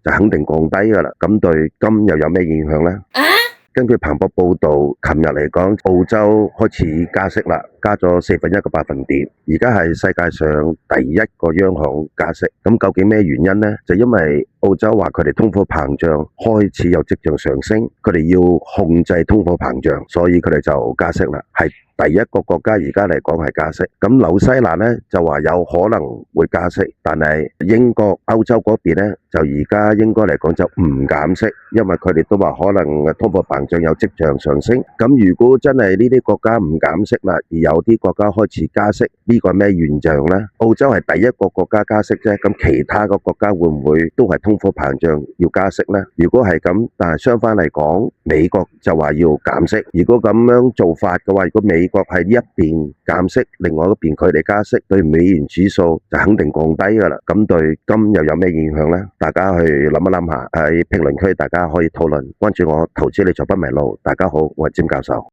就肯定降低噶啦。咁對金又有咩影響呢？根據彭博報道，琴日嚟講，澳洲開始加息啦，加咗1/4個百分點，而家係世界上第一個央行加息。咁究竟咩原因呢？就因為澳洲話佢哋通貨膨脹開始有跡象上升，佢哋要控制通貨膨脹，所以佢哋就加息啦。係第一個國家而家嚟講係加息。咁紐西蘭呢就話有可能會加息，但係英國、歐洲嗰邊呢就而家應該嚟講就唔減息，因為佢哋都話可能通貨膨脹有跡象上升。咁如果真係呢啲國家唔減息啦，而有啲國家開始加息，呢個係咩現象呢？澳洲係第一個國家加息啫，咁其他個國家會唔會都係通貨膨脹要加息呢？如果係咁，但係相反嚟講，美國就話要減息。如果咁樣做法嘅話，如果美國係一邊減息，另外一邊佢哋加息，對美元指數就肯定降低噶啦。咁對金又有咩影響呢？大家去諗一諗下，喺評論區大家可以討論。關注我投資理財不迷路。大家好，我係詹教授。